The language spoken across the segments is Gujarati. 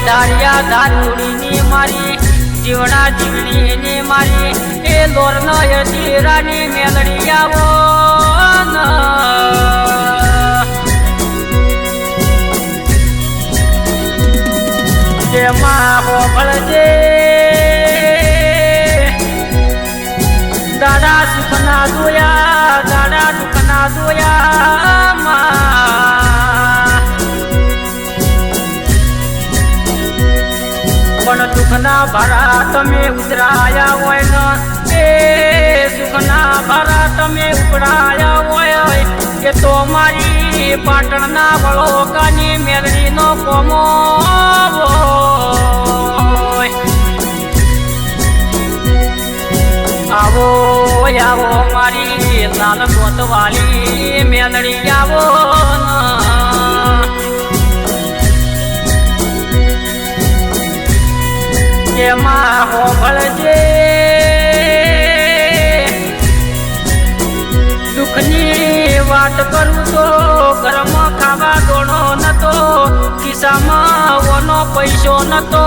ધારિયા ધારુડીની મારી જીવડા જીવણીની મારી એ લોરનો જીરાની મેલડી આવો જેમાં હોભળજે દાડા સુખના જોયા દાડા દુખના જોયા પણ દુખના ભારા તમે ઉતરાયા હોય ને એ સુખના ભારા તમે ઉપડાયા હોય કે તો મારી પાટણના વળોકાની મેલડીનો કોમો આવો આવો મારી લાલ ગોતવાલી મેલડી આવો એમાં હોભળજે દુઃખની વાત કરું તો ઘરમાં ખાવા દોણો નતો ખિસ્સામાં ઓનો પૈસો નતો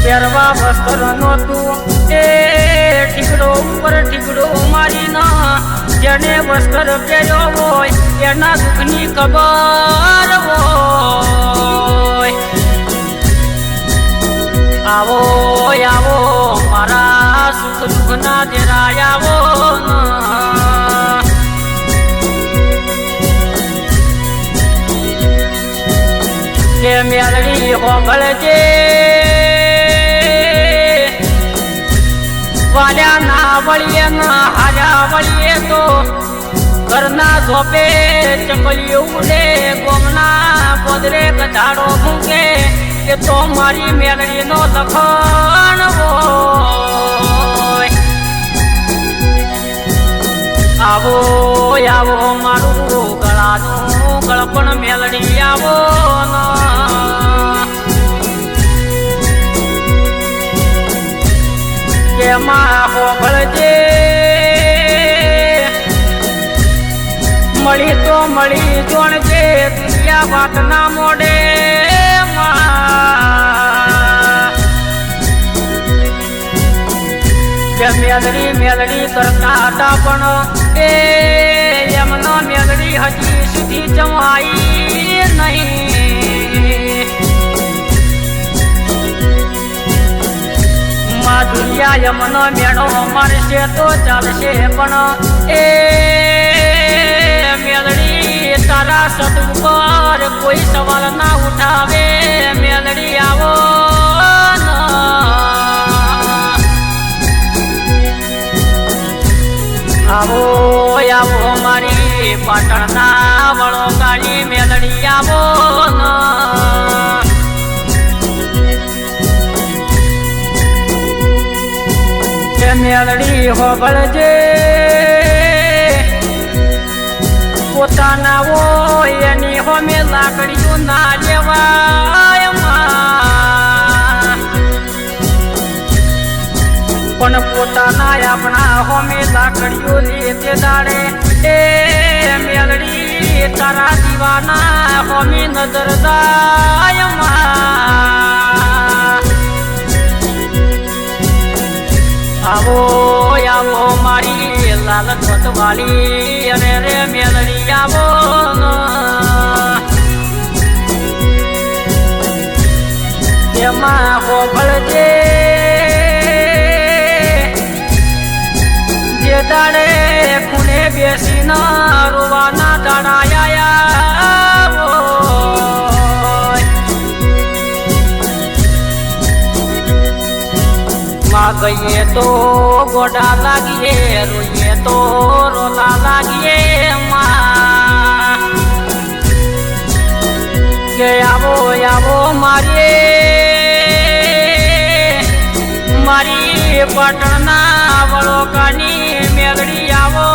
પહેરવા વસ્ત્ર નહોતું એ ઠીકડો ઉપર ઠીકડો મારીને જેને વસ્ત્ર પહેર્યો હોય એના દુઃખની ખબર હોય આવો આવો મારા સુખ દુઃખના દેરાય આવો કે મેલડી હોભળજે વાલ્યા ના વળીએ ના હાર્યા વળીએ તો ઘરના ઝોપે ચકલીઓ ઉડે ગોમના પોદરે ગધાડો ભૂંકે કે તો મારી મેલડીનો લખણ હોય આવો આવો મારું ગળાનું ગળપણ મેલડી આવો કેમાં હોભળજે મળી તો મળી જોણજે દુનિયા વાત ના મોડે કે મેલડી મેલડી કરતા હતા પણ એ એમનો મેલડી હજી સુધી જવાઈ નહીં માધુરિયા યમનો મેળો મારશે તો ચાલશે પણ એ મેલડી તારા સત ઉપર કોઈ સવાલ ના ઉઠાવે મેલડી આવો આવો આવો મારી પાટણના વળોકાની મેલડી આવો મેલડી હોભળજે પોતાના હોય એની હોમે લાકડીઓ ના લેવાય પણ પોતાના આપણા હોમે લાકડીઓ લેતે દાડે એ મેલડી તારા દીવાના હોમે નજર જાય આવો આવો મારી લાલ ગોતવાલી અને રે મેલડી આવો એમાં હોભળજે જે દાડે ખૂણે બેસીને રોવાના દાડાયા ગઈએ તો ગોડા લાગીએ રોઈએ તો રોલા લાગીએ કે આવો આવો મારી પાટણના વળોકાની મેલડી આવો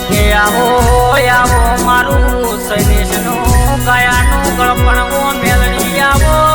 કે આવો આવો મારું શૈલેષનું ગાયાનું ગળપણ મેલડી આવો